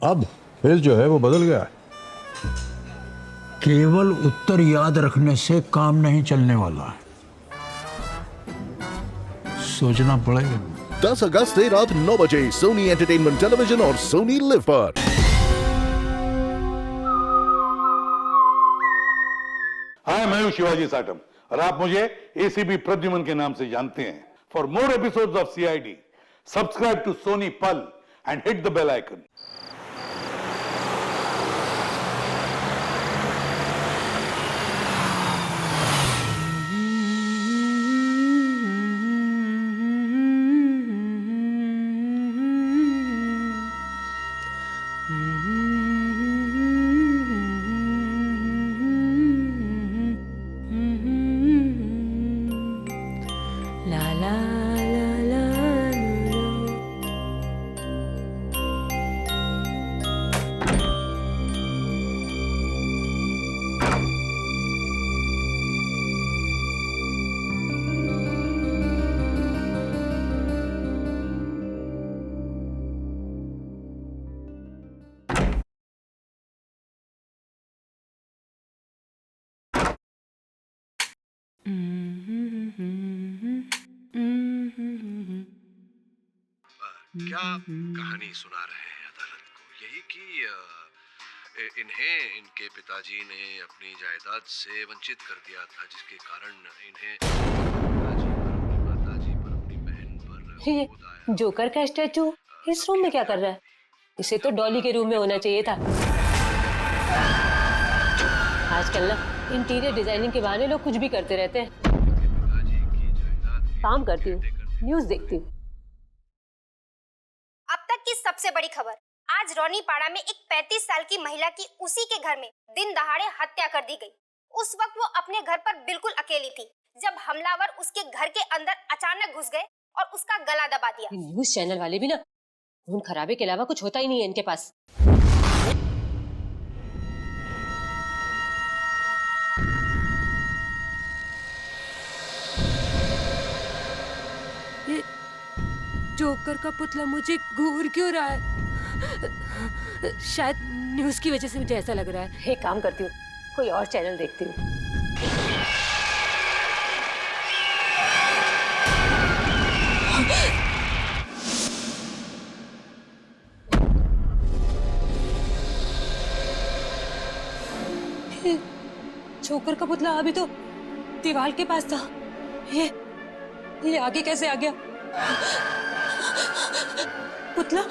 अब फिर जो है वो बदल गया है। केवल उत्तर याद रखने से काम नहीं चलने वाला है, सोचना पड़ेगा। 10 अगस्त से रात 9 बजे सोनी एंटरटेनमेंट टेलीविजन और सोनी लिव पर। हाय, मैं हूं शिवाजी साटम और आप मुझे एसीपी प्रद्युमन के नाम से जानते हैं। For more episodes of CID, subscribe to Sony Pal and hit the bell icon. La la la la la. क्या कहानी सुना रहे हैं अदालत को? यही कि इन्हें इनके पिताजी ने अपनी जायदाद से वंचित कर दिया था, जिसके कारण इन्हें माताजी पर, अपनी बहन पर ये क्रोध आया। जोकर का स्टैचू इस रूम में क्या कर रहा है? इसे तो डॉली के रूम में होना चाहिए था। आजकल ना इंटीरियर डिजाइनिंग के बहाने लोग कुछ भी करते रहते हैं। पिताजी की जायदाद के काम करती हूँ, करते न्यूज देखती हूँ। अब तक की सबसे बड़ी खबर, आज रौनीपाड़ा में एक 35 साल की महिला की उसी के घर में दिन दहाड़े हत्या कर दी गई। उस वक्त वो अपने घर पर बिल्कुल अकेली थी जब हमलावर उसके घर के अंदर अचानक घुस गए और उसका गला दबा दिया। ये न्यूज चैनल वाले भी ना खून खराबे के अलावा कुछ होता ही नहीं है इनके पास। ये जोकर का पुतला मुझे घूर क्यों रहा है? शायद न्यूज की वजह से मुझे ऐसा लग रहा है। एक काम करती हूँ, कोई और चैनल देखती हूँ। जोकर का पुतला अभी तो दीवार के पास था। ये आगे कैसे आ गया? पुतला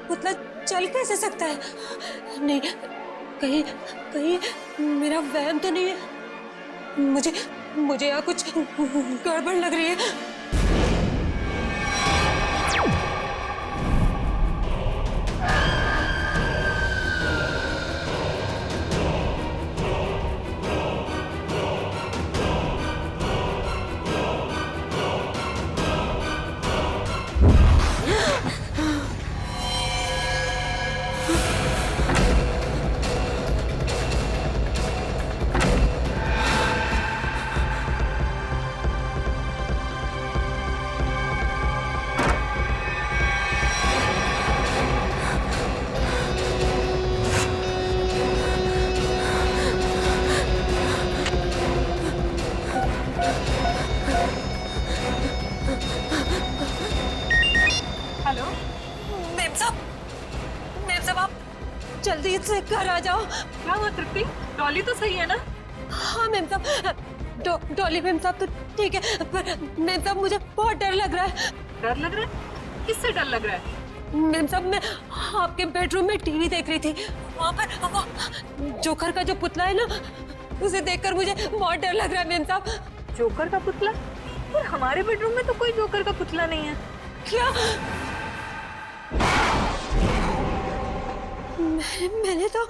पुतला चल कैसे सकता है? नहीं, कहीं कहीं मेरा वहम तो नहीं है। मुझे यहाँ कुछ गड़बड़ लग रही है। हेलो मेम साहब, आप जल्दी से घर आ जाओ। क्या हुआ तृप्ति? डॉली तो सही है ना? हाँ मेम साहब, डॉली मेम साहब तो ठीक है, पर मेम साहब मुझे बहुत डर लग रहा है। डर लग रहा है? किससे डर लग रहा है? मेम साहब, मैं आपके बेडरूम में टीवी देख रही थी, वहाँ पर वो जोकर का जो पुतला है ना, उसे देखकर मुझे बहुत डर लग रहा है मेम साहब। जोकर का पुतला? पर हमारे बेडरूम में तो कोई जोकर का पुतला नहीं है। क्या? मैंने तो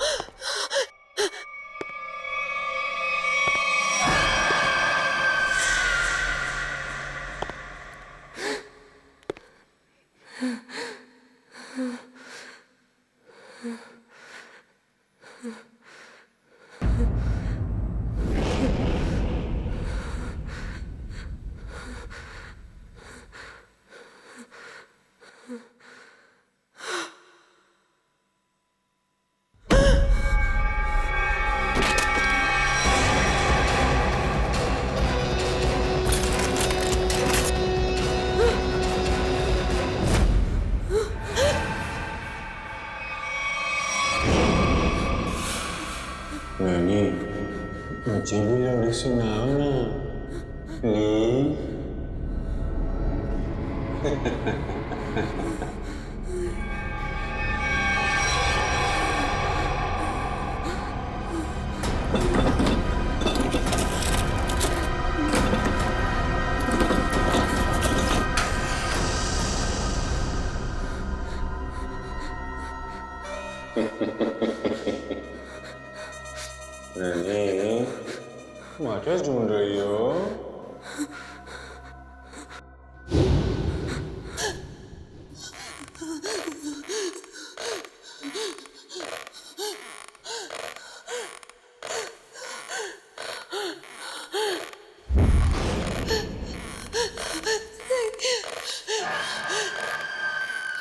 रानी, मुझे भी लोरी सुनाओ ना, प्लीज। रानी, क्या ढूंढ रही हो?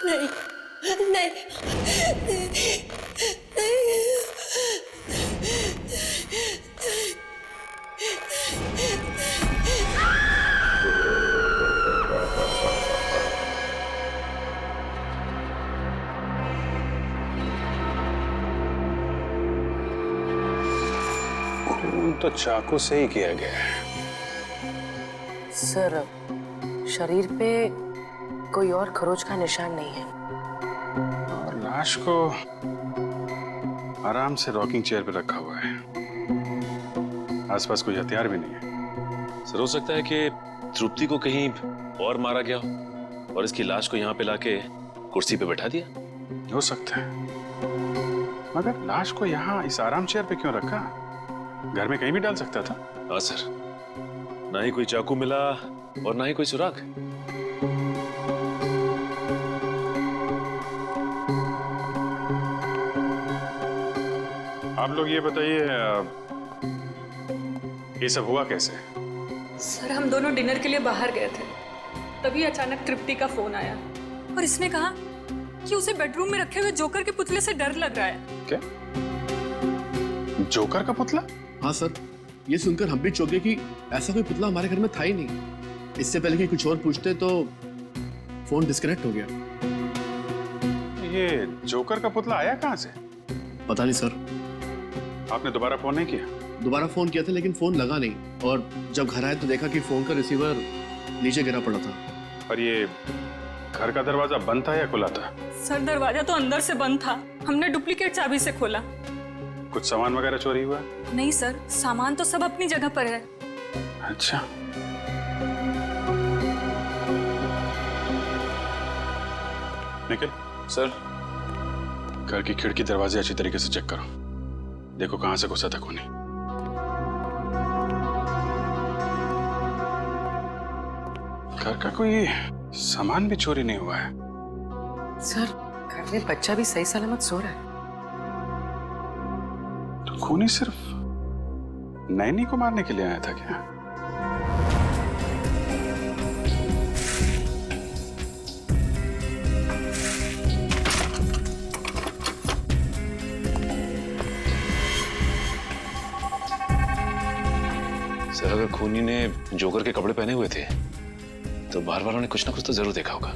नहीं नहीं खून तो चाकू से ही किया गया है। सर, शरीर पे कोई और खरोच का निशान नहीं है। और लाश को आराम से रॉकिंग चेयर पे रखा हुआ है। आसपास कोई हथियार भी नहीं है। सर, हो सकता है कि तृप्ति को कहीं और मारा गया हो और इसकी लाश को यहाँ पे लाके कुर्सी पे बैठा दिया। हो सकता है, मगर लाश को यहाँ इस आराम चेयर पे क्यों रखा? घर में कहीं भी डाल सकता था। हाँ सर, ना ही कोई चाकू मिला और ना ही कोई सुराग। आप लोग ये बताइए, ये सब हुआ कैसे? सर, हम दोनों डिनर के लिए बाहर गए थे, तभी अचानक तृप्ति का फोन आया और इसने कहा कि उसे बेडरूम में रखे हुए जोकर के पुतले से डर लग रहा है। क्या? जोकर का पुतला? हाँ सर, ये सुनकर हम भी चौंके कि ऐसा कोई पुतला हमारे घर में था ही नहीं। इससे पहले कि कुछ और पूछते तो फोन डिस्कनेक्ट हो गया। ये जोकर का पुतला आया कहाँ से? पता नहीं सर। आपने दोबारा फोन नहीं किया? दोबारा फोन किया था लेकिन फोन लगा नहीं, और जब घर आए तो देखा कि फोन का रिसीवर नीचे गिरा पड़ा था। और ये घर का दरवाजा बंद था या खुला था? सर, दरवाजा तो अंदर से बंद था, हमने डुप्लीकेट चाबी से खोला। कुछ सामान वगैरह चोरी हुआ? नहीं सर, सामान तो सब अपनी जगह पर है। अच्छा। निखिल सर, घर की खिड़की दरवाजे अच्छी तरीके से चेक करो, देखो कहां से घुसा था खूनी। घर का कोई सामान भी चोरी नहीं हुआ है। सर, घर में बच्चा भी सही सलामत सो रहा है। तो खूनी सिर्फ नैनी को मारने के लिए आया था क्या? सर, अगर खूनी ने जोकर के कपड़े पहने हुए थे तो बाहर वालों ने कुछ ना कुछ तो जरूर देखा होगा।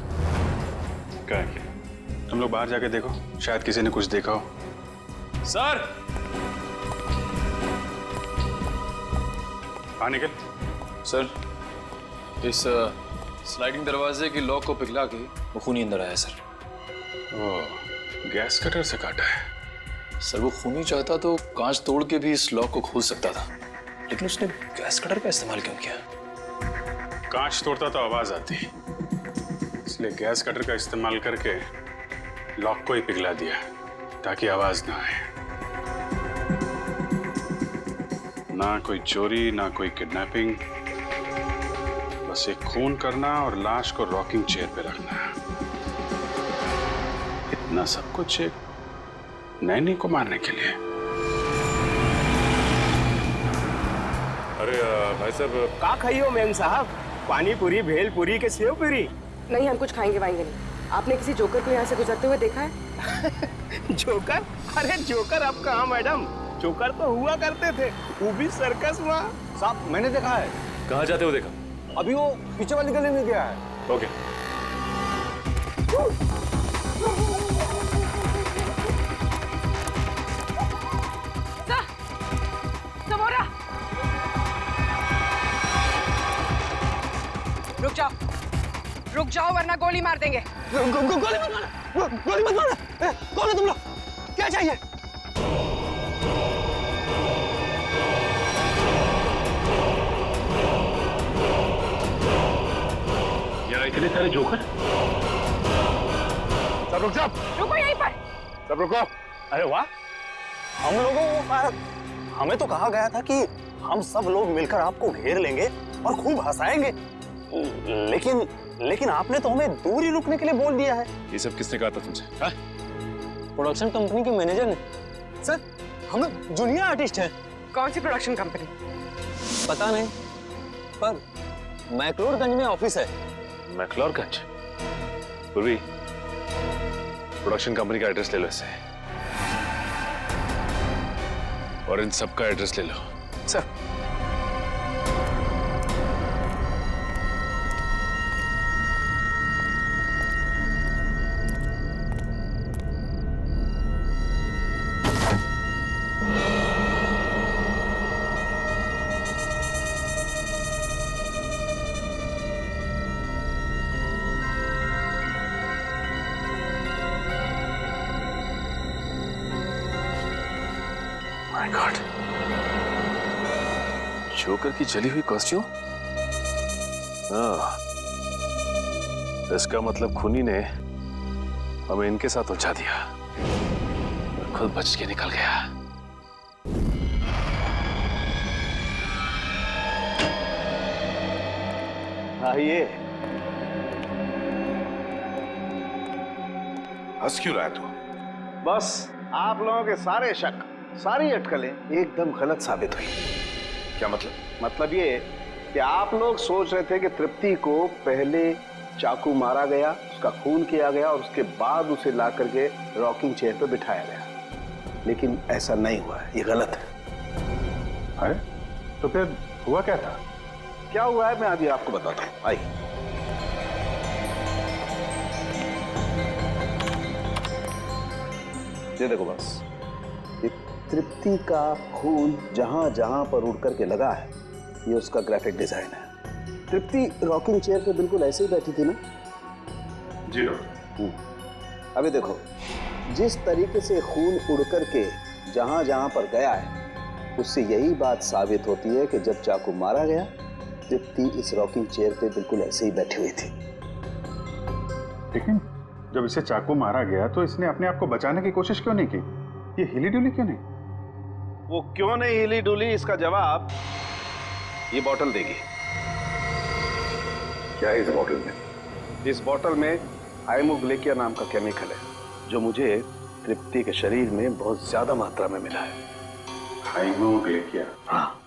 क्या है? तुम लोग बाहर जाके देखो, शायद किसी ने कुछ देखा हो। सर! हाँ निकल। सर, इस स्लाइडिंग दरवाजे की लॉक को पिघला के वो खूनी अंदर आया सर। ओह, गैस कटर से काटा है। सर, वो खूनी चाहता तो कांच तोड़ के भी इस लॉक को खोल सकता था, लेकिन उसने गैस कटर का इस्तेमाल क्यों किया? कांच तोड़ता तो आवाज आती, इसलिए गैस कटर का इस्तेमाल करके लॉक को ही पिघला दिया ताकि आवाज ना आए। ना कोई चोरी, ना कोई किडनैपिंग, बस एक खून करना और लाश को रॉकिंग चेयर पे रखना। इतना सब कुछ एक नैनी को मारने के लिए। अरे भाई साहब, का खाइयो मैम साहब? पानी पूरी, भेल पूरी के सेव पूरी? नहीं, हम कुछ खाएंगे वाएंगे नहीं। आपने किसी जोकर को यहाँ से गुजरते हुए देखा है? जोकर? अरे जोकर अब कहाँ मैडम, जोकर तो हुआ करते थे, वो भी सर्कस में। साहब मैंने देखा है। कहाँ जाते हो देखा? अभी वो पीछे वाली गली में गया है। ओके। रुक जाओ वरना गोली मार देंगे। गोली मत मारना, गोली मत मारना। कौन है तुम लोग? क्या चाहिए? यहाँ इतने सारे जोकर? सब रुक जाओ। रुको यहीं पर। सब रुको। अरे वाह, हम लोगों को हमें तो कहा गया था कि हम सब लोग मिलकर आपको घेर लेंगे और खूब हंसाएंगे, लेकिन आपने तो हमें दूर ही रुकने के लिए बोल दिया है। ये सब किसने कहा था तुमसे? हाँ? प्रोडक्शन कंपनी के मैनेजर ने। सर, हम लोग जूनियर आर्टिस्ट हैं। कौन सी प्रोडक्शन कंपनी? पता नहीं, पर मैक्लोडगंज में ऑफिस है। मैक्लोडगंज? पूर्वी, प्रोडक्शन कंपनी का एड्रेस ले लो इससे, और इन सबका एड्रेस ले लो। सर, माय गॉड, जोकर की जली हुई कॉस्ट्यूम। हाँ, इसका मतलब खूनी ने हमें इनके साथ उलझा दिया और खुद बच के निकल गया। आइए। हंस क्यों रहा है तू? बस आप लोगों के सारे शक, सारी अटकलें एकदम गलत साबित हुई। क्या मतलब? मतलब ये कि आप लोग सोच रहे थे कि तृप्ति को पहले चाकू मारा गया, उसका खून किया गया और उसके बाद उसे ला करके रॉकिंग चेयर पे बिठाया गया, लेकिन ऐसा नहीं हुआ है, ये गलत है। अरे तो फिर हुआ क्या था? क्या हुआ है मैं अभी आपको बताता हूँ, आइए। ये देखो बस, ये तृप्ति का खून जहां जहां पर उड़ करके लगा है, ये उसका ग्राफिक डिजाइन है। तृप्ति रॉकिंग चेयर पे बिल्कुल ऐसे ही बैठी थी ना? जी। अभी देखो, जिस तरीके से खून उड़ करके जहां जहां पर गया है, उससे यही बात साबित होती है कि जब चाकू मारा गया, तृप्ति इस रॉकिंग चेयर पे बिल्कुल ऐसे ही बैठी हुई थी। लेकिन जब इसे चाकू मारा गया तो इसने अपने आप को बचाने की कोशिश क्यों नहीं की? ये हिली डुली क्यों नहीं? वो क्यों नहीं हिली डुली, इसका जवाब ये बोतल देगी। क्या है इस बॉटल में? इस बोतल में हाइमोग्लेकिया नाम का केमिकल है, जो मुझे तृप्ति के शरीर में बहुत ज्यादा मात्रा में मिला है। हाइमोग्लेकिया? हाँ,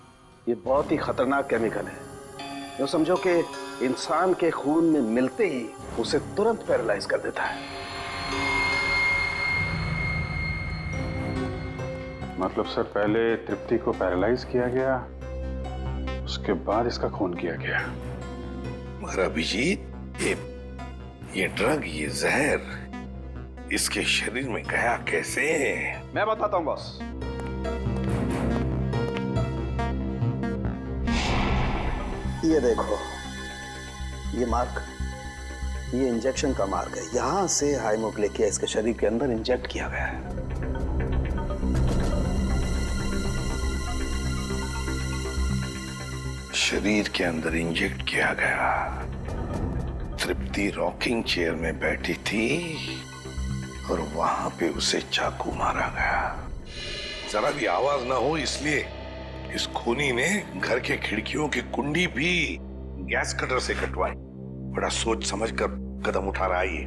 ये बहुत ही खतरनाक केमिकल है, जो समझो कि इंसान के खून में मिलते ही उसे तुरंत पैरालाइज कर देता है। मतलब सर, पहले तृप्ति को पैरालाइज किया गया, उसके बाद इसका खून किया गया। मगर अभिजीत, ये ड्रग, ये जहर इसके शरीर में गया कैसे? मैं बताता हूं बॉस। ये देखो, ये मार्क, ये इंजेक्शन का मार्क है। यहां से हाइमोग्लेकिया इसके शरीर के अंदर इंजेक्ट किया गया है। शरीर के अंदर इंजेक्ट किया गया। तृप्ति रॉकिंग चेयर में बैठी थी और वहां पे उसे चाकू मारा गया। जरा भी आवाज ना हो इसलिए इस खूनी ने घर के खिड़कियों की कुंडी भी गैस कटर से कटवाई। बड़ा सोच समझ कर कदम उठा रहा है ये।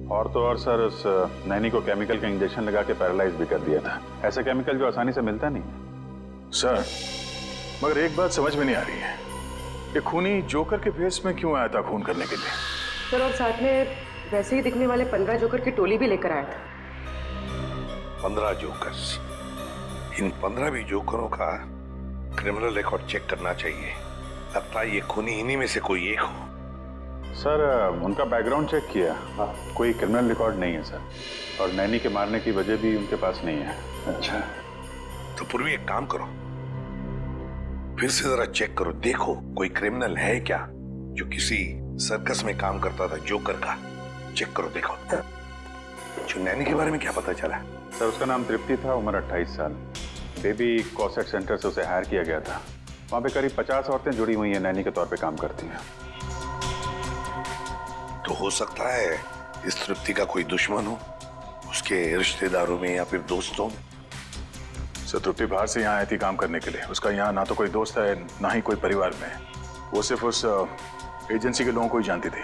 और तो और सर, उस नैनी को केमिकल का इंजेक्शन लगा के पैरालाइज भी कर दिया था। ऐसा केमिकल जो आसानी से मिलता नहीं है। सर, मगर एक बात समझ में नहीं आ रही है, ये खूनी जोकर के भेष में क्यों आया था खून करने के लिए? सर, और साथ में वैसे ही दिखने वाले 15 जोकर की टोली भी लेकर आया था। 15 जोकर्स? इन 15 भी जोकरों का क्रिमिनल रिकॉर्ड चेक करना चाहिए। लगता है ये खूनी इन्हीं में से कोई एक हो। सर, उनका बैकग्राउंड चेक किया, कोई क्रिमिनल रिकॉर्ड नहीं है सर, और नैनी के मारने की वजह भी उनके पास नहीं है। अच्छा, तो पूर्वी एक काम करो, फिर से जरा चेक करो, देखो कोई क्रिमिनल है क्या जो किसी सर्कस में काम करता था जोकर का। चेक करो, देखो। नैनी के बारे में क्या पता चला? सर उसका नाम तृप्ति था, उम्र 28 साल। बेबी कॉसेट सेंटर से उसे हायर किया गया था। वहां पे करीब 50 औरतें जुड़ी हुई हैं, नैनी के तौर पे काम करती हैं। तो हो सकता है इस तृप्ति का कोई दुश्मन हो, उसके रिश्तेदारों में या फिर दोस्तों में। सर तृप्ति बाहर से यहाँ आई थी काम करने के लिए। उसका यहाँ ना तो कोई दोस्त है ना ही कोई परिवार में। वो सिर्फ उस एजेंसी के लोगों को ही जानती थी।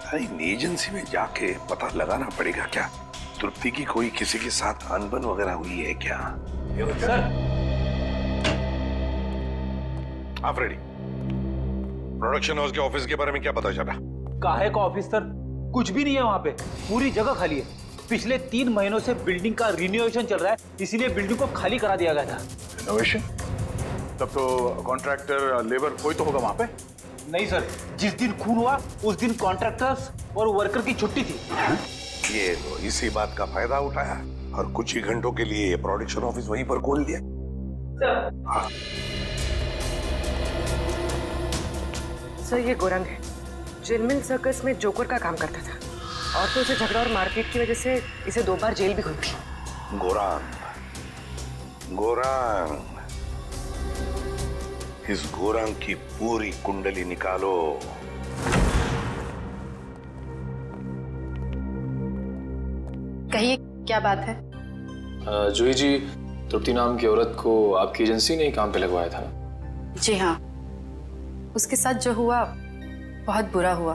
अरे एजेंसी में जाके पता लगाना पड़ेगा क्या तृप्ति की कोई किसी के साथ अनबन वगैरह हुई है क्या? सर आप रेडी? प्रोडक्शन हाउस के ऑफिस के बारे में क्या पता चला? काहे का ऑफिस सर? कुछ भी नहीं है वहां पे, पूरी जगह खाली है। पिछले 3 महीनों से बिल्डिंग का रिनोवेशन चल रहा है, इसीलिए बिल्डिंग को खाली करा दिया गया था। रिनोवेशन? तब तो कॉन्ट्रैक्टर लेबर कोई तो होगा वहां पे? नहीं सर, जिस दिन खून हुआ उस दिन कॉन्ट्रैक्टर्स और वर्कर की छुट्टी थी। ये तो इसी बात का फायदा उठाया और कुछ ही घंटों के लिए प्रोडक्शन ऑफिस वहीं पर खोल दिया। हाँ। सर ये गोरंग है, जिनमिन सर्कस में जोकर का काम करता था और तो उसे झगड़ा और मारपीट की वजह से इसे 2 बार जेल भी हुई थी। गोरांग, इस गोरांग की पूरी कुंडली निकालो। कहिए क्या बात है? जूही जी, तृप्ति नाम की औरत को आपकी एजेंसी ने काम पे लगवाया था। जी हाँ, उसके साथ जो हुआ बहुत बुरा हुआ।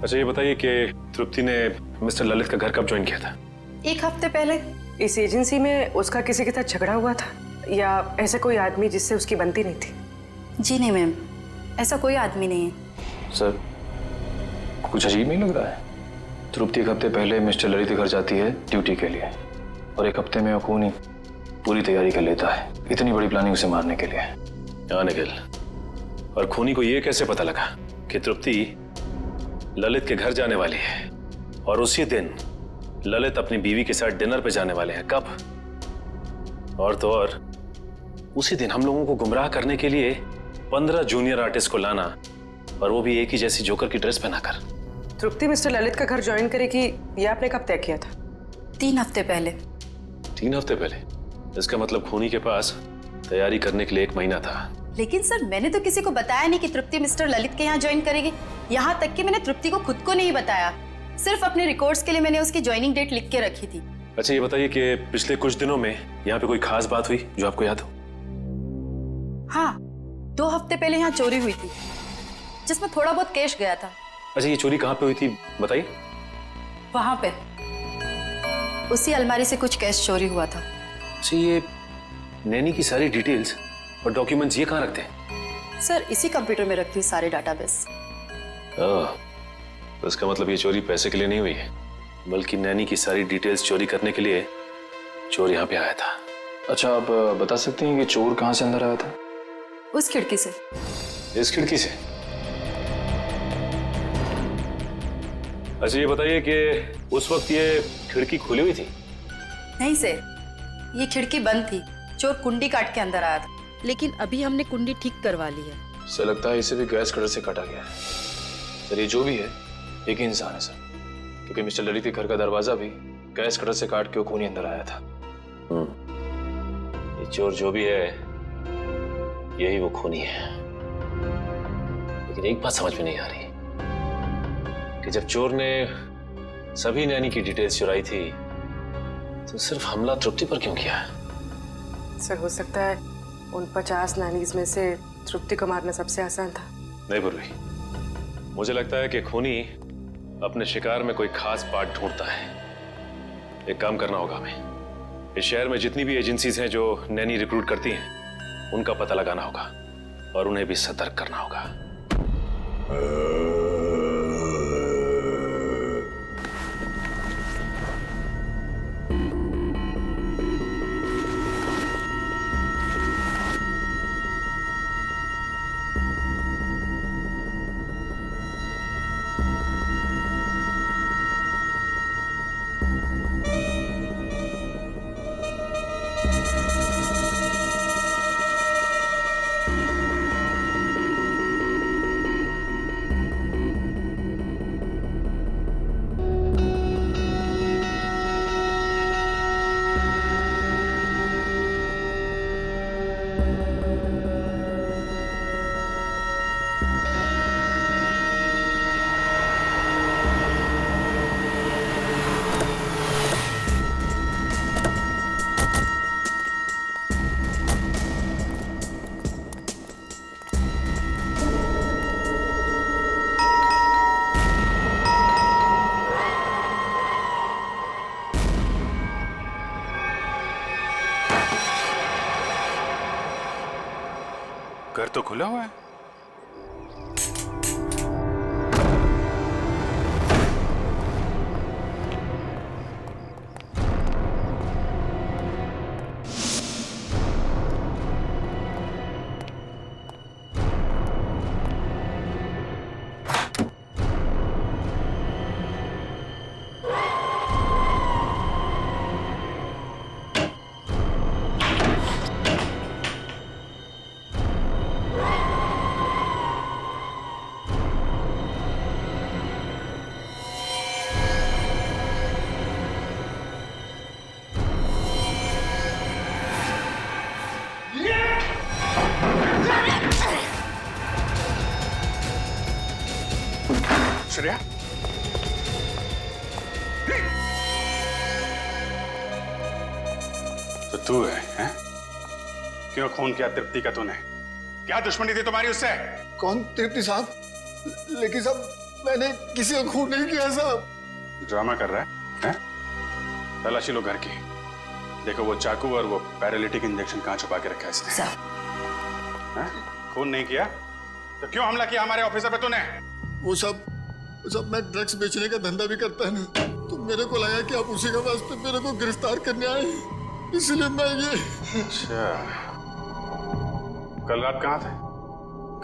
अच्छा ये बताइए कि तृप्ति ने मिस्टर ललित का घर कब ज्वाइन किया था? 1 हफ्ते पहले। इस एजेंसी में उसका किसी के साथ झगड़ा हुआ था या ऐसा कोई आदमी जिससे उसकी बनती नहीं थी? जी नहीं मैम, ऐसा कोई आदमी नहीं है। सर कुछ अजीब नहीं लग रहा है? तृप्ति 1 हफ्ते पहले मिस्टर ललित के घर जाती है ड्यूटी के लिए और 1 हफ्ते में वो खूनी पूरी तैयारी कर लेता है, इतनी बड़ी प्लानिंग उसे मारने के लिए। हाँ निखिल, और खूनी को ये कैसे पता लगा कि तृप्ति ललित के घर जाने वाली है और उसी दिन ललित अपनी बीवी के साथ डिनर पे जाने वाले हैं? कब? और तो और उसी दिन हम लोगों को गुमराह करने के लिए 15 जूनियर आर्टिस्ट को लाना, और वो भी एक ही जैसी जोकर की ड्रेस पहनाकर। तृप्ति मिस्टर ललित का घर ज्वाइन करेगी, ये आपने कब तय किया था? 3 हफ्ते पहले। 3 हफ्ते पहले? इसका मतलब खूनी के पास तैयारी करने के लिए 1 महीना था। लेकिन सर मैंने तो किसी को बताया नहीं कि तृप्ति मिस्टर ललित के यहाँ ज्वाइन करेगी। यहाँ तक कि मैंने तृप्ति को खुद को नहीं बताया, सिर्फ अपने रिकॉर्ड्स के लिए मैंने उसकी ज्वाइनिंग डेट लिख के रखी थी। अच्छा ये बताइए कि पिछले कुछ दिनों में यहाँ पे कोई खास बात हुई जो आपको याद हो? हाँ, 2 हफ्ते पहले यहाँ चोरी हुई थी जिसमें थोड़ा बहुत कैश गया था। अच्छा ये चोरी कहाँ पे हुई थी बताइए? वहां पे उसी अलमारी से कुछ कैश चोरी हुआ था। अच्छा ये नैनी की सारी डिटेल्स और डॉक्यूमेंट्स ये कहाँ रखते हैं? सर इसी कंप्यूटर में रखती हूँ सारे डाटाबेस। तो इसका मतलब ये चोरी पैसे के लिए नहीं हुई है, बल्कि नैनी की सारी डिटेल्स चोरी करने के लिए चोर यहाँ पे आया था। अच्छा आप बता सकते हैं कि चोर कहाँ से अंदर आया था? उस खिड़की से। इस खिड़की से? अच्छा ये बताइए कि उस वक्त ये खिड़की खुली हुई थी? नहीं सर, ये खिड़की बंद थी, चोर कुंडी काट के अंदर आया था, लेकिन अभी हमने कुंडी ठीक करवा ली है। सर लगता है इसे भी गैस कटर से काटा गया है। सर ये जो भी है एक ही इंसान है सर, क्योंकि मिस्टर ललित के घर का दरवाजा भी गैस कटर से काट के वो खूनी अंदर आया था। ये चोर जो भी है यही वो खूनी है। लेकिन एक बात समझ में नहीं आ रही कि जब चोर ने सभी नैनी की डिटेल्स चुराई थी तो सिर्फ हमला तृप्ति पर क्यों किया? सर हो सकता है उन 50 नानीज में से तृप्ति को मारना सबसे आसान था। नहीं पूर्वी, मुझे लगता है कि खूनी अपने शिकार में कोई खास पार्ट ढूंढता है। एक काम करना होगा हमें, इस शहर में जितनी भी एजेंसीज हैं जो नैनी रिक्रूट करती हैं उनका पता लगाना होगा और उन्हें भी सतर्क करना होगा। घर तो खुला हुआ है। श्रेया, तो तू है? क्यों खून किया तृप्ति का तूने? क्या दुश्मनी थी तुम्हारी उससे? कौन तृप्ति साहब? लेकिन साहब मैंने किसी को खून नहीं किया साहब। ड्रामा कर रहा है? तलाशी लो घर की। देखो वो चाकू और वो पैरालिटिक इंजेक्शन कहाँ छुपा के रखा है इसने? खून नहीं किया तो क्यों हमला किया हमारे ऑफिसर पे तूने? वो सब मैं ड्रग्स बेचने का धंधा भी करता है ना, तो मेरे को लगा कि आप उसी के वास्ते मेरे को गिरफ्तार करने आए, इसलिए मैं ये। अच्छा, कल रात कहाँ थे?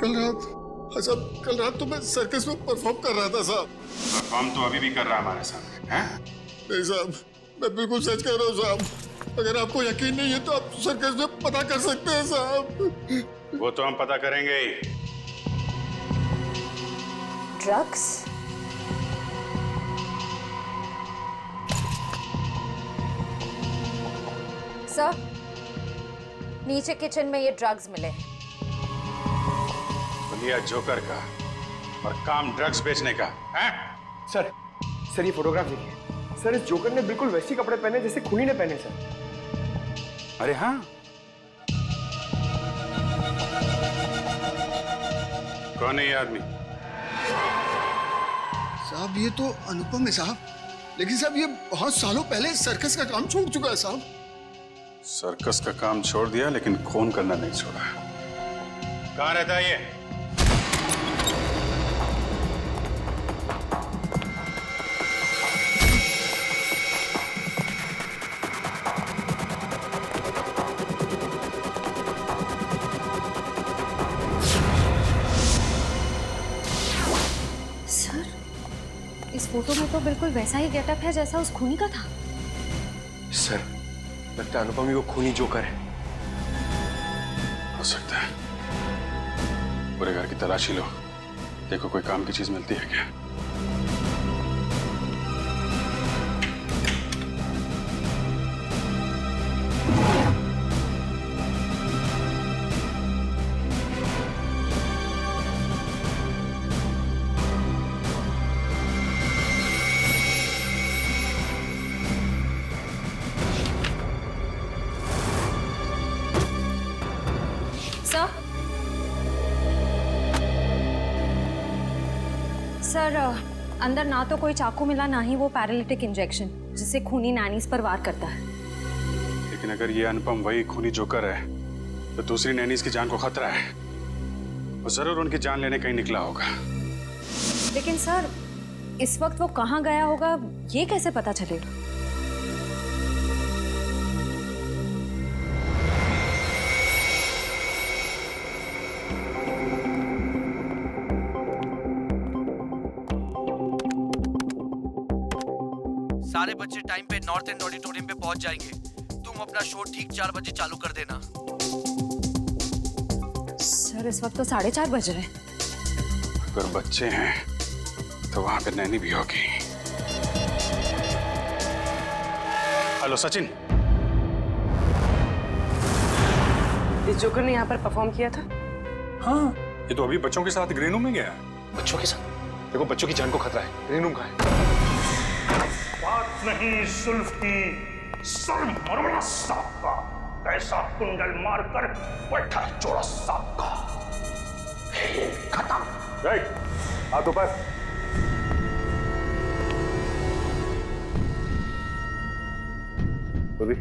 कल रात तो मैं सर्कस में परफॉर्म कर रहा था साहब। परफॉर्म तो अभी भी कर रहा है हमारे सामने, हैं? नहीं साहब, मैं बिल्कुल सच कह रहा हूँ साहब। अगर आपको यकीन नहीं है तो आप सर्कस में पता कर सकते हैं साहब। वो तो हम पता करेंगे ही। ड्रग्स? सर, नीचे किचन में ये ड्रग्स मिले। दुनिया जोकर का और काम ड्रग्स बेचने का है? सर ये फोटोग्राफ देखिए। सर, इस जोकर ने बिल्कुल वैसे कपड़े पहने जैसे खूनी ने पहने सर। अरे हाँ, कौन है ये आदमी? साहब ये तो अनुपम है साहब, लेकिन साहब ये बहुत सालों पहले सर्कस का काम छोड़ चुका है साहब। सर्कस का काम छोड़ दिया लेकिन खून करना नहीं छोड़ा। कहाँ रहता है ये? सर, इस फोटो में तो बिल्कुल वैसा ही गेटअप है जैसा उस खूनी का था। सर, लगता है अनुपम ही वो खूनी जोकर है। हो सकता है। पूरे घर की तलाशी लो, देखो कोई काम की चीज मिलती है क्या। सर, अंदर ना तो कोई चाकू मिला, ना ही वो पैरालिटिक इंजेक्शन जिससे खूनी नैनीज पर वार करता है। लेकिन अगर ये अनुपम वही खूनी जोकर है तो दूसरी नैनीज की जान को खतरा है। वो जरूर उनकी जान लेने कहीं निकला होगा। लेकिन सर, इस वक्त वो कहाँ गया होगा ये कैसे पता चलेगा? सारे बच्चे टाइम पे नॉर्थ एंड ऑडिटोरियम पे पहुंच जाएंगे। तुम अपना शो ठीक 4 बजे चालू कर देना। सर, इस वक्त तो 4:30 बज रहे हैं। अगर बच्चे हैं तो वहां पे नैनी भी होगी। हेलो सचिन, इस जोकर ने यहाँ पर परफॉर्म किया था? हाँ, ये तो अभी बच्चों के साथ ग्रीन रूम में गया। बच्चों के साथ? देखो बच्चों की जान को खतरा है। ग्रीन रूम कहाँ है? बात नहीं सुल्फ की, सर मरोड़ा सांप का, पैसा कुंडल मारकर बैठा चोरा सांप का। खत्म। राइट, हाथ ऊपर। पूर्वी,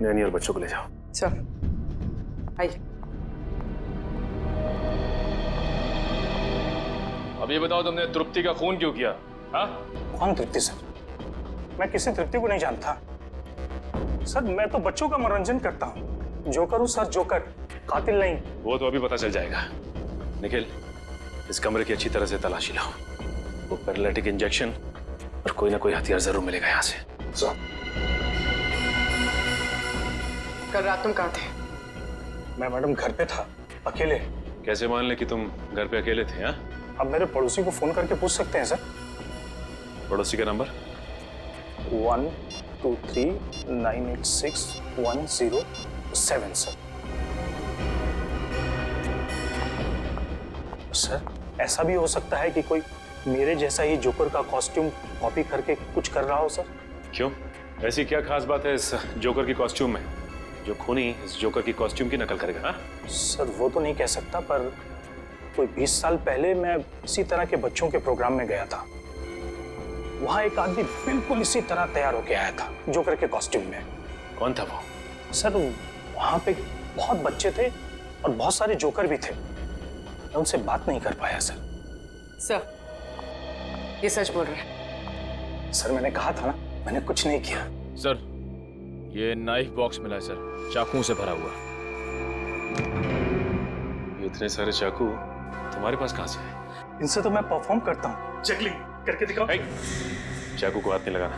नैनी और बच्चों को ले जाओ। चल, आइए। अब ये बताओ तुमने तृप्ति का खून क्यों किया? हाँ? कौन तृप्ति सर? मैं किसी तृप्ति को नहीं जानता सर। मैं तो बच्चों का मनोरंजन करता हूँ। जोकर हूँ सर, जोकर, कातिल नहीं। वो तो अभी पता चल जाएगा। निखिल, इस कमरे की अच्छी तरह से तलाशी लो। वो पैरालिटिक इंजेक्शन और कोई ना कोई हथियार जरूर मिलेगा यहाँ से। कल रात तुम कहाँ थे? मैं मैडम घर पे था, अकेले। कैसे मान ले कि तुम घर पे अकेले थे? हाँ? अब मेरे पड़ोसी को फोन करके पूछ सकते हैं सर। पड़ोसी का नंबर? 123986107 सर। सर, ऐसा भी हो सकता है कि कोई मेरे जैसा ही जोकर का कॉस्ट्यूम कॉपी करके कुछ कर रहा हो सर। क्यों? ऐसी क्या खास बात है इस जोकर की कॉस्ट्यूम में जो खूनी इस जोकर की कॉस्ट्यूम की नकल करेगा? हाँ? सर, वो तो नहीं कह सकता, पर कोई 20 साल पहले मैं इसी तरह के बच्चों के प्रोग्राम में गया था। वहां एक आदमी बिल्कुल इसी तरह तैयार होके आया था, जोकर के कॉस्ट्यूम में। कौन था वो? सर, वहां पे बहुत बच्चे थे और बहुत सारे जोकर भी थे। मैं उनसे बात नहीं कर पाया सर। सर, ये सच बोल रहे हैं? सर, मैंने कहा था ना, मैंने कुछ नहीं किया। सर, ये नाइफ बॉक्स मिला है सर, चाकुओं से भरा हुआ। इतने सारे चाकू तुम्हारे पास कहां से है? इनसे तो मैं परफॉर्म करता हूँ। जगलिंग करके दिखाओ। चाकू को हाथ नहीं लगाना।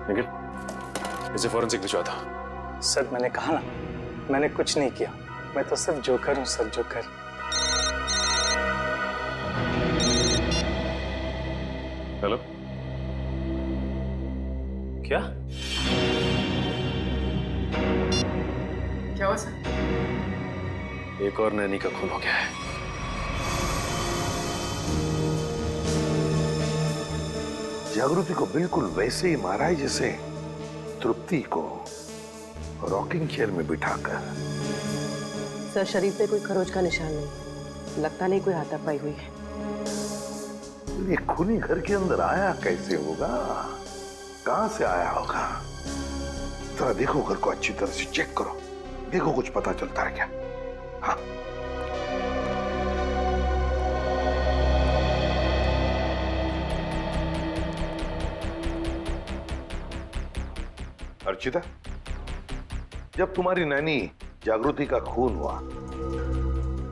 निखिल, इसे फॉरेंसिक भिजवा दो। सर, मैंने कहा ना, मैंने कुछ नहीं किया। मैं तो सिर्फ जोकर हूँ सर, जोकर। हेलो, क्या हुआ सर? एक और नैनी का खून हो गया है। जागृति को बिल्कुल वैसे ही मारा है जैसे तृप्ति को रॉकिंग चेयर में बिठाकर। सर, शरीर पे कोई खरोच का निशान नहीं, लगता नहीं कोई हाथापाई हुई है। ये खूनी घर के अंदर आया कैसे होगा? कहां से आया होगा? जरा देखो, घर को अच्छी तरह से चेक करो, देखो कुछ पता चलता है क्या? हाँ। अर्चिता, जब तुम्हारी नैनी जागृति का खून हुआ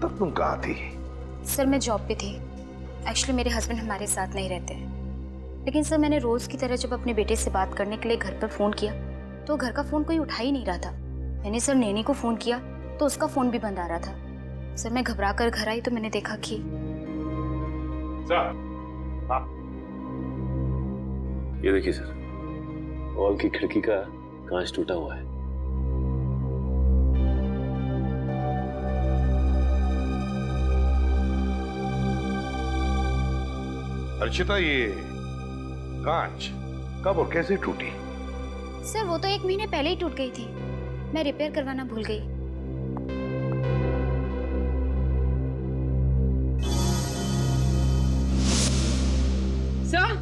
तब तुम कहाँ थी? सर, मैं जॉब पे थी। एक्चुअली मेरे हस्बैंड हमारे साथ नहीं रहते हैं, लेकिन सर मैंने रोज की तरह जब अपने बेटे से बात करने के लिए घर पर फोन किया तो घर का फोन कोई उठा ही नहीं रहा था। मैंने सर नैनी को फोन किया तो उसका फोन भी बंद आ रहा था। सर, मैं घबरा कर घर आई तो मैंने देखा कि ये देखिए सर, हॉल की खिड़की का कांच टूटा हुआ है। अर्चिता, ये कांच कब और कैसे टूटी? सर, वो तो 1 महीने पहले ही टूट गई थी। मैं रिपेयर करवाना भूल गई। सर,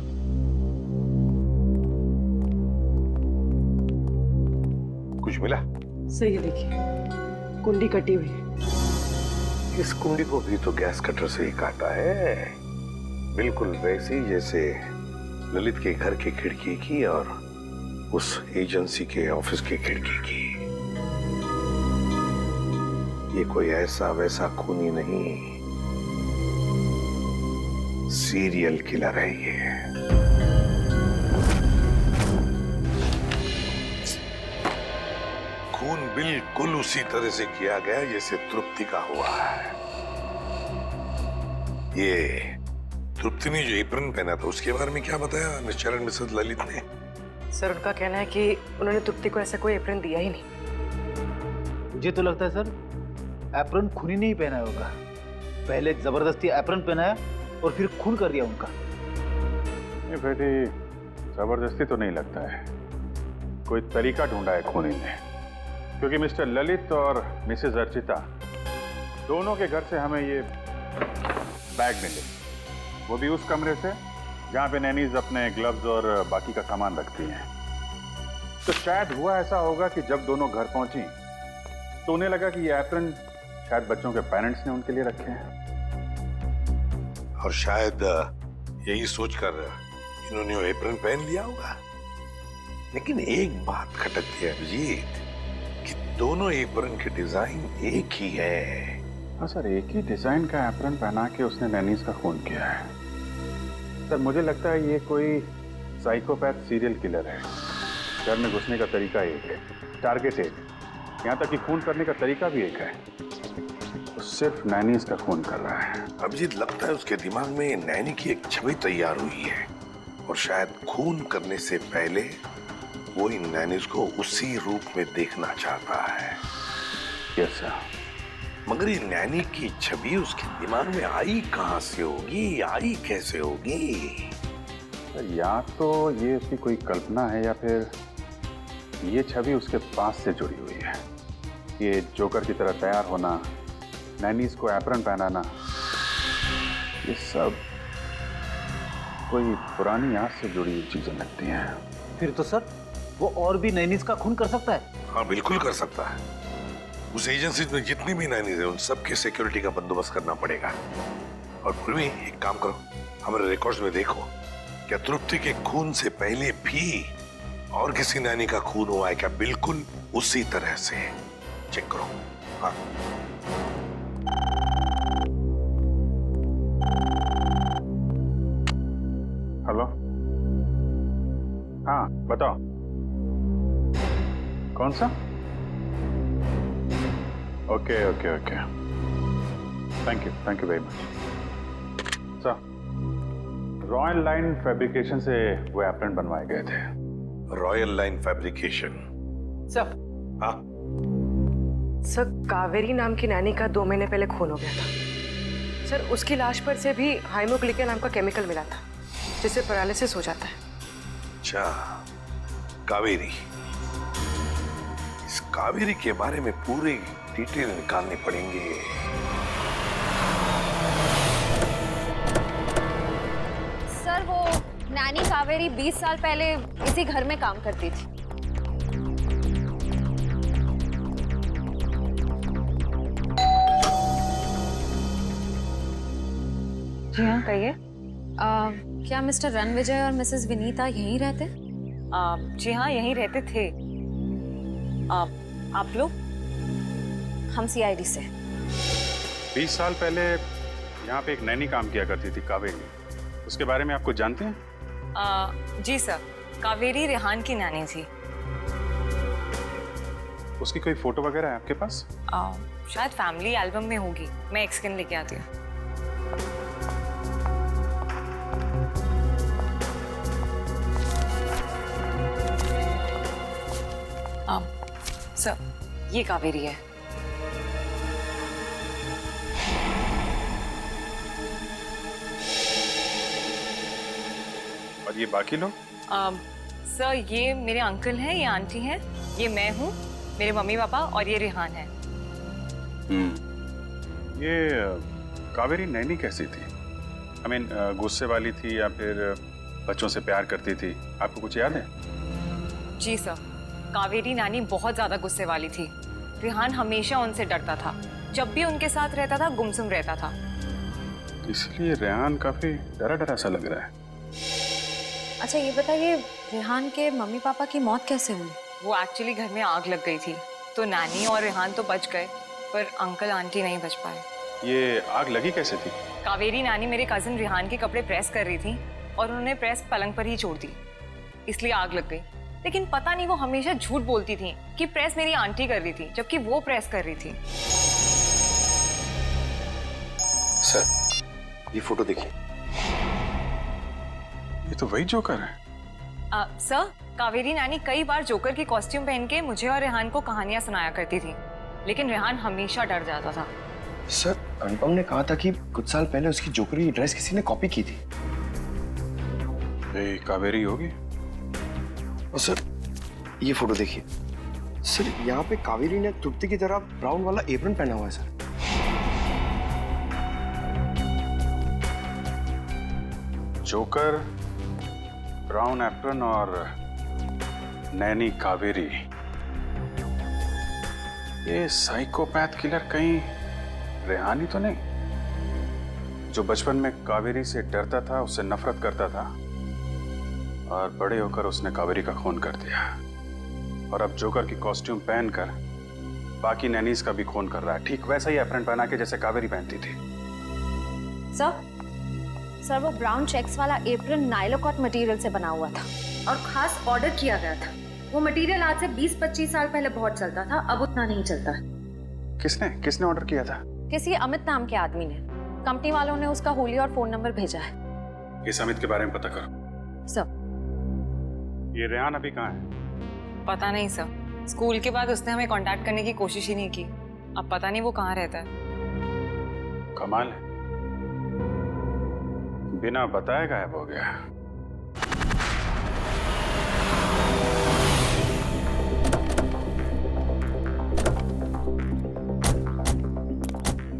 कुछ मिला? सही है, देखिए कुंडी कटी हुई है। इस कुंडी को भी तो गैस कटर से ही काटा है, बिल्कुल वैसे ही जैसे ललित के घर की खिड़की की और उस एजेंसी के ऑफिस की खिड़की की। ये कोई ऐसा वैसा खूनी नहीं, सीरियल किलर है ये। खून बिल्कुल उसी तरह से किया गया जैसे तृप्ति का हुआ है। ये तृप्ति ने जो एप्रन पहना था उसके बारे में क्या बताया मिस्टर एंड मिसेस ललित ने? सर, उनका कहना है कि उन्होंने तृप्ति को ऐसा कोई एप्रन दिया ही नहीं। मुझे तो लगता है सर, एप्रन खूनी ने ही पहना होगा। पहले जबरदस्ती एप्रन पहनाया और फिर खून कर दिया उनका। नहीं बेटी, जबरदस्ती तो नहीं लगता है, कोई तरीका ढूंढा है खूनी ने। क्योंकि मिस्टर ललित और मिसेस अर्चिता दोनों के घर से हमें ये बैग मिले, वो भी उस कमरे से जहां पे नैनीज अपने ग्लव्स और बाकी का सामान रखती हैं। तो शायद हुआ ऐसा होगा कि जब दोनों घर पहुंची तो उन्हें लगा कि ये एप्रन शायद बच्चों के पेरेंट्स ने उनके लिए रखे हैं। और शायद यही सोचकर इन्होंने वो एप्रन पहन लिया होगा। लेकिन एक बात खटकती है अभिजीत कि दोनों एप्रन के डिजाइन एक ही है। हाँ सर, एक ही डिजाइन का एप्रन पहना के उसने नैनीज का खून किया है। सर मुझे लगता है ये कोई साइकोपैथ सीरियल किलर है। घर में घुसने का तरीका एक है, टारगेट एक, यहाँ तक कि खून करने का तरीका भी एक है। तो सिर्फ नैनीज का खून कर रहा है। अभिजीत, लगता है उसके दिमाग में नैनी की एक छवि तैयार हुई है और शायद खून करने से पहले वो इन नैनीज को उसी रूप में देखना चाहता है। Yes sir. मगर ये नैनी की छवि उसके दिमाग में आई कहां से होगी, आई कैसे होगी? या तो ये उसकी कोई कल्पना है या फिर ये छवि उसके पास से जुड़ी हुई है। ये जोकर की तरह तैयार होना, नैनीज को एप्रन पहनाना, ये सब कोई पुरानी याद से जुड़ी हुई चीजें लगती हैं। फिर तो सर वो और भी नैनीज का खून कर सकता है। हाँ बिल्कुल कर सकता है। उस एजेंसी में जितनी भी नैनीज है उन सबके सिक्योरिटी का बंदोबस्त करना पड़ेगा। और फिर भी एक काम करो, हमारे रिकॉर्ड्स में देखो क्या तृप्ति के खून से पहले भी और किसी नैनी का खून हुआ है क्या? बिल्कुल उसी तरह से चेक करो। हाँ हेलो, हाँ बताओ कौन सा? Okay okay okay, thank you very much sir. Royal line fabrication से वो एप्रन बनवाए गए थे। Royal line fabrication? सर। हाँ सर, कावेरी नाम की नानी का 2 महीने पहले खून हो गया था सर। उसकी लाश पर से भी हाइमोग्लिका नाम का केमिकल मिला था जिससे पैरालिसिस हो जाता है। अच्छा, कावेरी। इस कावेरी के बारे में पूरी डिटेल निकालनी पड़ेंगे। सर वो नानी कावेरी 20 साल पहले इसी घर में काम करती थी। जी हाँ कहिए। क्या मिस्टर रणविजय और मिसेस विनीता यहीं रहते? जी हाँ यहीं रहते थे। आप लोग? हम सीआईडी से। 20 साल पहले यहाँ पे एक नैनी काम किया करती थी, कावेरी। उसके बारे में आप कुछ जानते हैं? जी सर, कावेरी रेहान की नानी थी। उसकी कोई फोटो वगैरह है आपके पास? शायद फैमिली एल्बम में होगी, मैं एक स्कैन लेके आती हूँ। सर ये कावेरी है। और ये बाकी लोग? सर ये मेरे अंकल हैं, ये आंटी हैं, ये मैं हूँ, मेरे मम्मी पापा और ये रेहान है। ये कावेरी नैनी कैसी थी? I mean, गुस्से वाली थी या फिर बच्चों से प्यार करती थी? आपको कुछ याद है? जी सर, कावेरी नानी बहुत ज्यादा गुस्से वाली थी। रेहान हमेशा उनसे डरता था, जब भी उनके साथ रहता था गुमसुम रहता था। इसलिए रेहान काफी डरा डरा सा लग रहा है। अच्छा ये बताइए, रेहान के मम्मी पापा की मौत कैसे हुई? वो एक्चुअली घर में आग लग गई थी, तो नानी और रेहान तो बच गए, पर अंकल आंटी नहीं बच पाए। ये आग लगी कैसे थी? कावेरी नानी मेरे कजिन रेहान के कपड़े प्रेस कर रही थी और उन्होंने प्रेस पलंग पर ही छोड़ दी, इसलिए आग लग गई। लेकिन पता नहीं वो हमेशा झूठ बोलती थी कि प्रेस मेरी आंटी कर रही थी, जबकि वो प्रेस कर रही थी। सर ये फोटो देखिए। ये तो वही जोकर है। सर, कावेरी नानी कई बार जोकर की कॉस्ट्यूम पहन के मुझे और रेहान को कहानियां सुनाया करती थी, लेकिन रेहान हमेशा डर जाता था। सर, अनुपम ने कहा था कि कुछ साल पहले उसकी जोकर की ड्रेस किसी ने कॉपी की थी। ये कावेरी होगी। और सर ये फोटो देखिए। सर यहाँ पे कावेरी ने तृप्ति की तरह ब्राउन वाला एप्रन पहना हुआ है सर। जोकर, ब्राउन एप्रन और नैनी कावेरी। ये साइकोपैथ किलर कहीं रेहानी तो नहीं? जो बचपन में कावेरी से डरता था, उससे नफरत करता था, और बड़े होकर उसने कावेरी का खून कर दिया। और अब जोकर की कॉस्ट्यूम पहनकर बाकी नैनीज का भी खून कर रहा है, ठीक वैसा ही एप्रन पहना के जैसे कावेरी पहनती थी। सर वो ब्राउन चेक्स वाला एप्रन नाइलोकॉट मटेरियल से बना हुआ था और खास ऑर्डर किया गया था। वो मटेरियल आज से 20-25 साल पहले बहुत चलता था, अब उतना नहीं चलता। किसने ऑर्डर किया था? किसी अमित नाम के आदमी ने। कंपनी वालों ने उसका होली और फोन नंबर भेजा है। इस अमित के बारे में पता करो। सर ये रेहान अभी कहाँ है? पता नहीं सर, स्कूल के बाद उसने हमें कांटेक्ट करने की कोशिश ही नहीं की। अब पता नहीं वो कहाँ रहता है। कमाल है, बिना बताए गायब हो गया।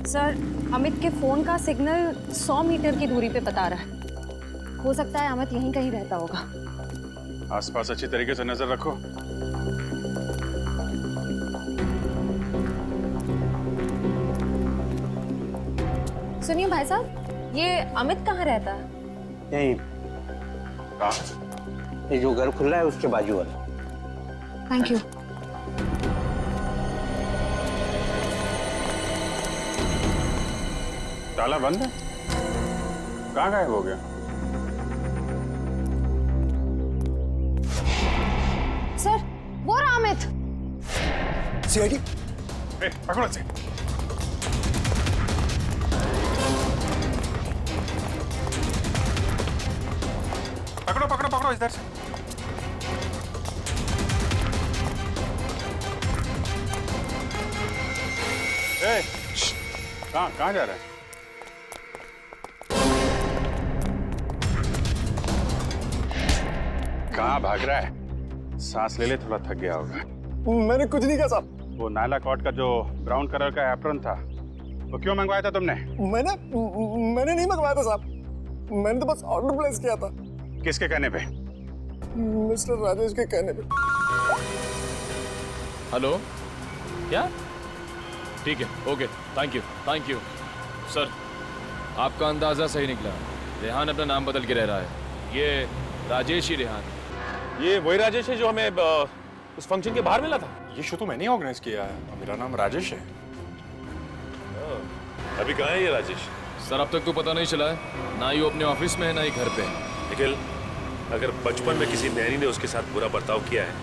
सर अमित के फोन का सिग्नल 100 मीटर की दूरी पे बता रहा है। हो सकता है अमित यहीं कहीं रहता होगा। आसपास अच्छी तरीके से नजर रखो। सुनिए भाई साहब, ये अमित कहाँ रहता है? यहीं। ये जो घर खुल रहा है उसके बाजू वाला। Thank you. ताला बंद है? कहाँ गायब हो गया? सर वो रहा अमित। सीआईडी पकड़ो से। पकड़ो इधर से। कहाँ जा रहा है? कहाँ भाग रहा है? सांस ले ले, थोड़ा थक गया होगा। मैंने कुछ नहीं कहा साहब। वो नायला कॉट का जो ब्राउन कलर का एप्रन था, वो क्यों मंगवाया था तुमने? मैंने नहीं मंगवाया था साहब, मैंने तो बस ऑर्डर प्लेस किया था। किसके कहने पे? मिस्टर राजेश के कहने पे। हेलो, क्या? ठीक है, ओके, थैंक यू। सर, आपका अंदाजा सही निकला। रेहान अपना नाम बदल के रह रहा है। ये राजेश ही रेहान। ये वही राजेश है जो हमें उस फंक्शन के बाहर मिला था। ये शो तो मैंने ऑर्गेनाइज किया है, मेरा नाम राजेश है। अभी कहाँ है ये राजेश? सर अब तक तो पता नहीं चला है, ना ही वो अपने ऑफिस में है ना ही घर पे है। निखिल, अगर बचपन में किसी नैनी ने उसके साथ बुरा बर्ताव किया है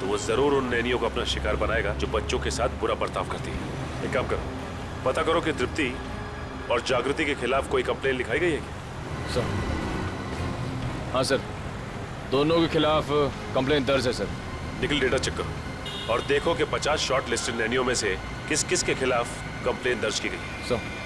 तो वो जरूर उन नैनियों को अपना शिकार बनाएगा जो बच्चों के साथ बुरा बर्ताव करती है। एक काम करो, पता करो कि तृप्ति और जागृति के खिलाफ कोई कंप्लेन लिखाई गई है क्या? सर हाँ सर, दोनों के खिलाफ कंप्लेन दर्ज है सर। निखिल, डेटा चेक करो और देखो कि 50 शॉर्ट लिस्टेड नैनियों में से किस किस के खिलाफ कंप्लेन दर्ज की गई है। सर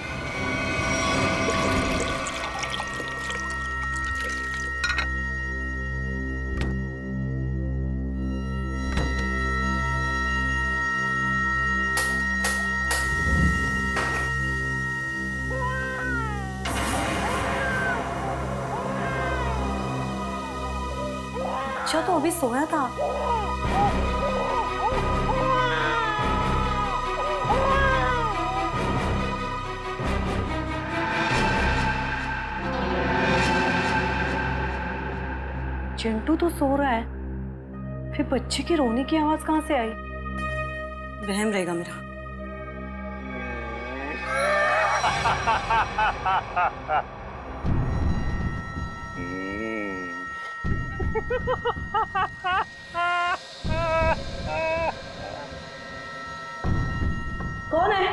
अच्छा तो अभी सोया था। चिंटू तो सो रहा है, फिर बच्चे की रोने की आवाज कहां से आई? वहम रहेगा मेरा। कौन है?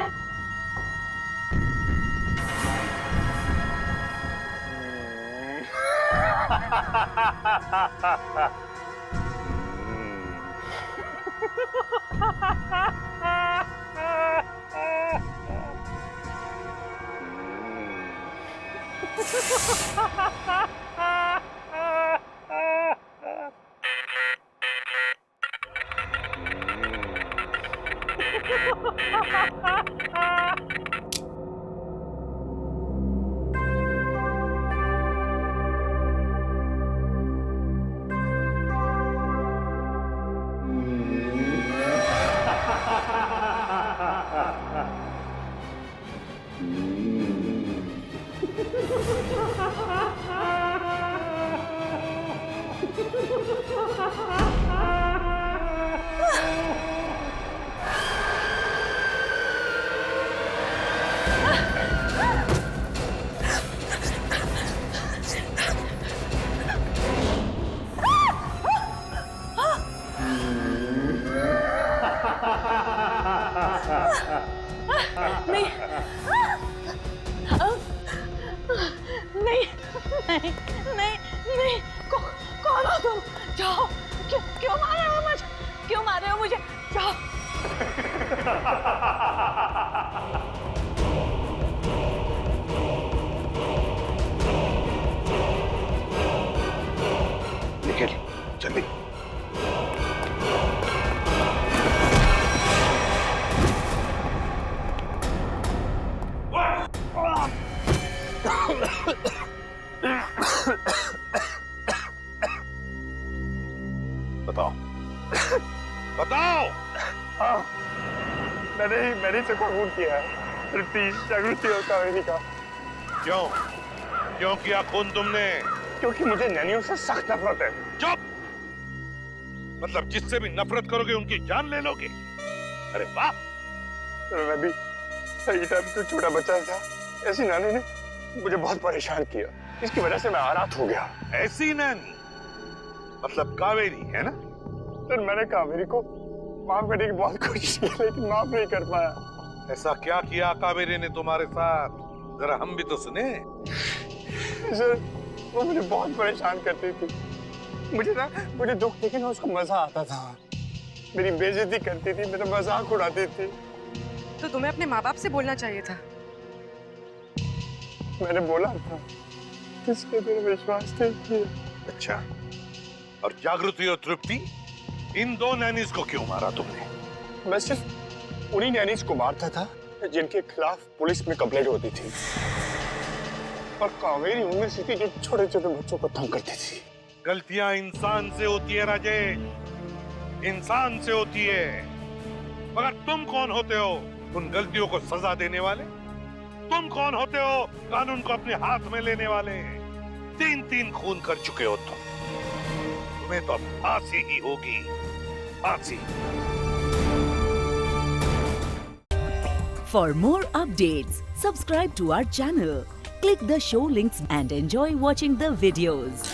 नहीं नहीं नहीं, कौन हो तुम? जाओ। क्यों मारे हो मुझे? क्यों मारे हो मुझे? जाओ। निखिल जल्दी। बताओ बताओ। मैंने से खून किया है, तृप्ति, जागृति और कावेरी का। क्यों क्यों किया खून तुमने? क्योंकि मुझे नैनियों से सख्त नफरत है। चुप। मतलब जिससे भी नफरत करोगे उनकी जान ले लोगे? अरे वाह। मैं भी सही टाइम पे छोटा बच्चा था, ऐसी नानी ने मुझे बहुत परेशान किया, इसकी वजह से मैं आरात हो गया। ऐसी नानी मतलब कावेरी है ना? फिर मैंने कावेरी को माफ करने की बहुत कोशिश की, लेकिन माफ नहीं कर पाया। ऐसा क्या किया कावेरी ने तुम्हारे साथ? जरा हम भी तो सुने। सर, वो मुझे बहुत परेशान करती थी। मुझे दुख देखे ना उसको मजा आता था। मेरी बेइज्जती करती थी, मेरा मजाक उड़ाती थी। तो तुम्हें अपने माँ बाप से बोलना चाहिए था। मैंने बोला था, किसके मेरे विश्वास नहीं किया। अच्छा, और जागृति और तृप्ति, इन दो नैनीज को क्यों मारा तुमने? मैं सिर्फ उन्हीं नैनीज को मारता था जिनके खिलाफ पुलिस में कंप्लेंट होती थी, और कावेरी उनमें से थी जो छोटे छोटे बच्चों को तंग करती थी। गलतियां इंसान से होती है राजेश, इंसान से होती है। मगर तुम कौन होते हो उन गलतियों को सजा देने वाले? तुम कौन होते हो कानून को अपने हाथ में लेने वाले? 3 खून कर चुके हो तुम, तुम्हें तो फांसी ही होगी, फांसी। For more updates, subscribe to our channel, click the show links and enjoy watching the videos.